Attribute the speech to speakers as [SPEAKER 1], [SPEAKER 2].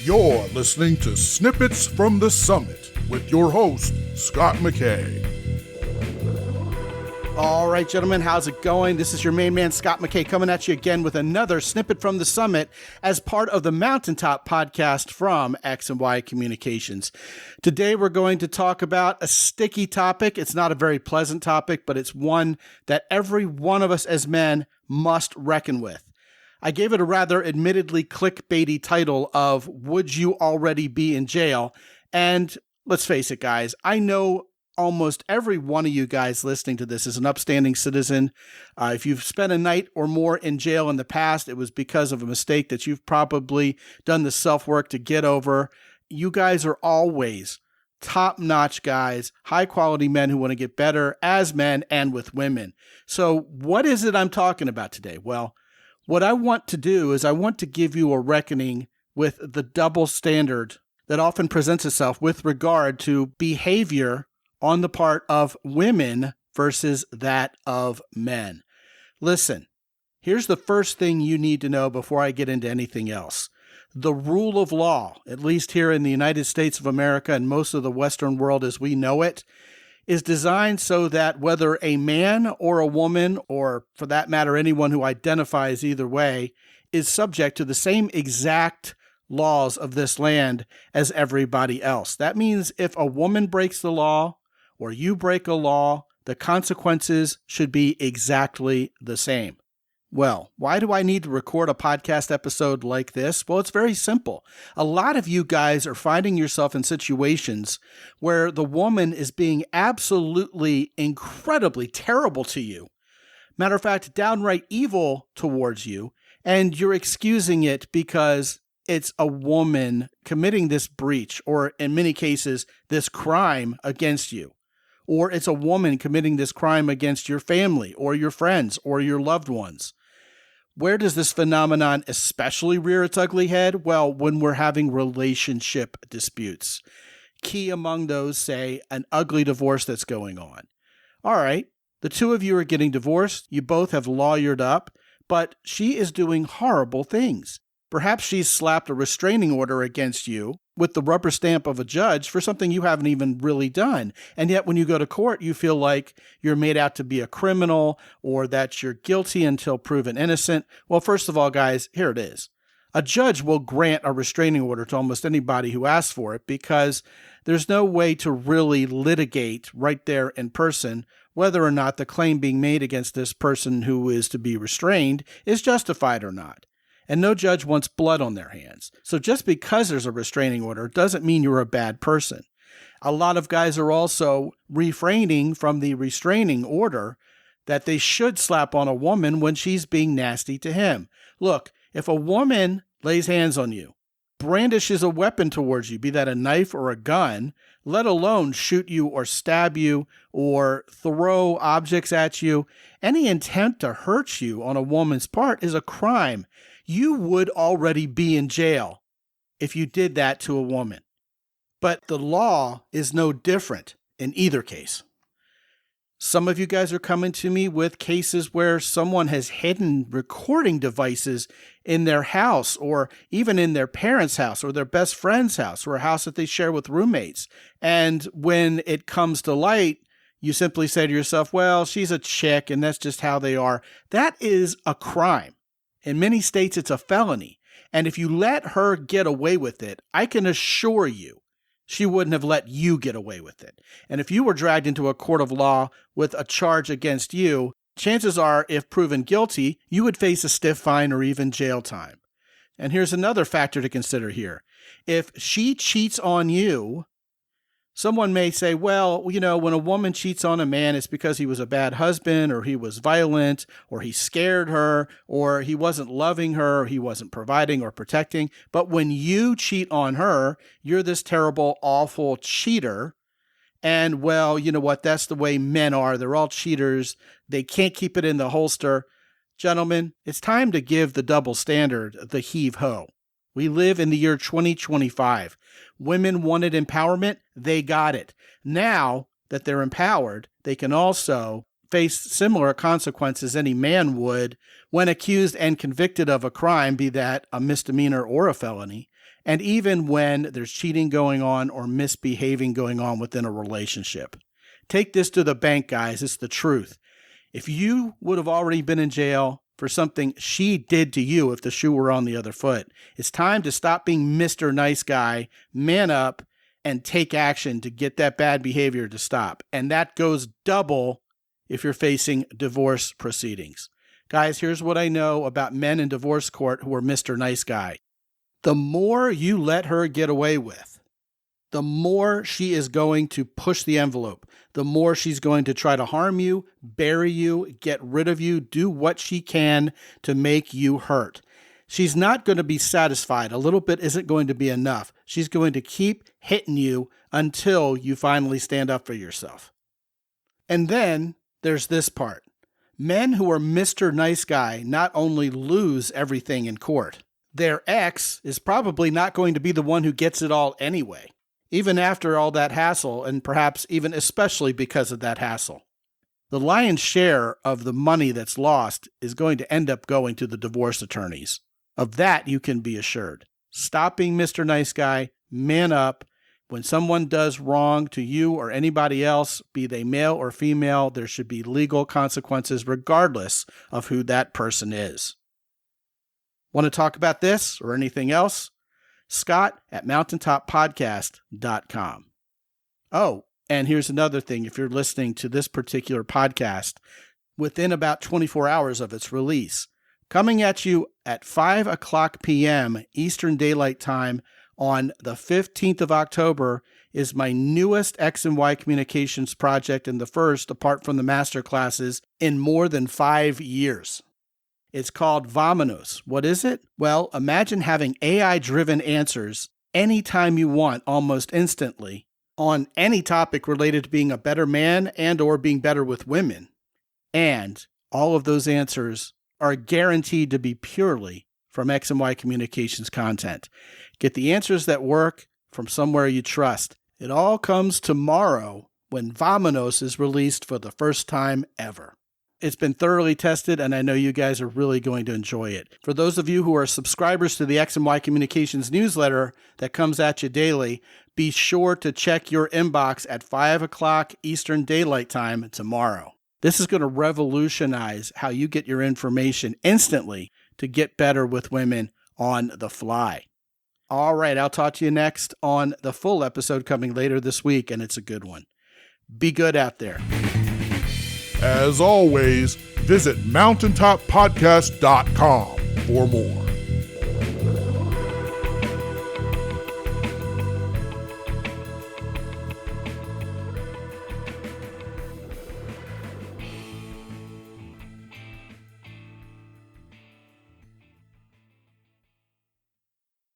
[SPEAKER 1] You're listening to Snippets from the Summit with your host, Scott McKay.
[SPEAKER 2] All right, gentlemen, how's it going? This is your main man, Scott McKay, coming at you again with another Snippet from the Summit as part of the Mountaintop podcast from X and Y Communications. Today, we're going to talk about a sticky topic. It's not a very pleasant topic, but it's one that every one of us as men must reckon with. I gave it a rather admittedly clickbaity title of Would You Already Be in Jail? And let's face it, guys, I know almost every one of you guys listening to this is an upstanding citizen. If you've spent a night or more in jail in the past, it was because of a mistake that you've probably done the self-work to get over. You guys are always top-notch guys, high-quality men who want to get better as men and with women. So what is it I'm talking about today? Well, what I want to do is I want to give you a reckoning with the double standard that often presents itself with regard to behavior on the part of women versus that of men. Listen, here's the first thing you need to know before I get into anything else. The rule of law, at least here in the United States of America and most of the Western world as we know it, is designed so that whether a man or a woman, or for that matter, anyone who identifies either way, is subject to the same exact laws of this land as everybody else. That means if a woman breaks the law or you break a law, the consequences should be exactly the same. Well, why do I need to record a podcast episode like this? Well, it's very simple. A lot of you guys are finding yourself in situations where the woman is being absolutely incredibly terrible to you. Matter of fact, downright evil towards you, and you're excusing it because it's a woman committing this breach, or in many cases, this crime against you. Or it's a woman committing this crime against your family or your friends or your loved ones. Where does this phenomenon especially rear its ugly head? Well, when we're having relationship disputes. Key among those, say, an ugly divorce that's going on. All right, the two of you are getting divorced. You both have lawyered up, but she is doing horrible things. Perhaps she's slapped a restraining order against you with the rubber stamp of a judge for something you haven't even really done. And yet when you go to court, you feel like you're made out to be a criminal or that you're guilty until proven innocent. Well, first of all, guys, here it is. A judge will grant a restraining order to almost anybody who asks for it because there's no way to really litigate right there in person whether or not the claim being made against this person who is to be restrained is justified or not. And no judge wants blood on their hands. So just because there's a restraining order doesn't mean you're a bad person. A lot of guys are also refraining from the restraining order that they should slap on a woman when she's being nasty to him. Look, if a woman lays hands on you, brandishes a weapon towards you, be that a knife or a gun, let alone shoot you or stab you or throw objects at you, any intent to hurt you on a woman's part is a crime. You would already be in jail if you did that to a woman. But the law is no different in either case. Some of you guys are coming to me with cases where someone has hidden recording devices in their house or even in their parents' house or their best friend's house or a house that they share with roommates. And when it comes to light, you simply say to yourself, well, she's a chick and that's just how they are. That is a crime. In many states, it's a felony. And if you let her get away with it, I can assure you she wouldn't have let you get away with it. And if you were dragged into a court of law with a charge against you, chances are, if proven guilty, you would face a stiff fine or even jail time. And here's another factor to consider here. If she cheats on you, someone may say, well, you know, when a woman cheats on a man, it's because he was a bad husband or he was violent or he scared her or he wasn't loving her or he wasn't providing or protecting. But when you cheat on her, you're this terrible, awful cheater. And well, you know what? That's the way men are. They're all cheaters. They can't keep it in the holster. Gentlemen, it's time to give the double standard the heave-ho. We live in the year 2025. Women wanted empowerment. They got it. Now that they're empowered, they can also face similar consequences any man would when accused and convicted of a crime, be that a misdemeanor or a felony, and even when there's cheating going on or misbehaving going on within a relationship. Take this to the bank, guys. It's the truth. If you would have already been in jail for something she did to you if the shoe were on the other foot, it's time to stop being Mr. Nice Guy, man up, and take action to get that bad behavior to stop. And that goes double if you're facing divorce proceedings. Guys, here's what I know about men in divorce court who are Mr. Nice Guy. The more you let her get away with, the more she is going to push the envelope, the more she's going to try to harm you, bury you, get rid of you, do what she can to make you hurt. She's not going to be satisfied. A little bit isn't going to be enough. She's going to keep hitting you until you finally stand up for yourself. And then there's this part. Men who are Mr. Nice Guy not only lose everything in court, their ex is probably not going to be the one who gets it all anyway, even after all that hassle, and perhaps even especially because of that hassle. The lion's share of the money that's lost is going to end up going to the divorce attorneys. Of that, you can be assured. Stop being Mr. Nice Guy, man up. When someone does wrong to you or anybody else, be they male or female, there should be legal consequences regardless of who that person is. Want to talk about this or anything else? Scott at mountaintoppodcast.com. Oh, and here's another thing. If you're listening to this particular podcast within about 24 hours of its release, coming at you at 5 o'clock p.m. Eastern Daylight Time on the 15th of October is my newest X and Y communications project, and the first, apart from the master classes, in more than 5 years. It's called Vamonos. What is it? Well, imagine having AI-driven answers anytime you want, almost instantly, on any topic related to being a better man and or being better with women. And all of those answers are guaranteed to be purely from X and Y communications content. Get the answers that work from somewhere you trust. It all comes tomorrow when Vamonos is released for the first time ever. It's been thoroughly tested, and I know you guys are really going to enjoy it. For those of you who are subscribers to the X and Y Communications newsletter that comes at you daily, be sure to check your inbox at 5 o'clock Eastern Daylight Time tomorrow. This is going to revolutionize how you get your information instantly to get better with women on the fly. All right, I'll talk to you next on the full episode coming later this week, and it's a good one. Be good out there.
[SPEAKER 1] As always, visit mountaintoppodcast.com for more.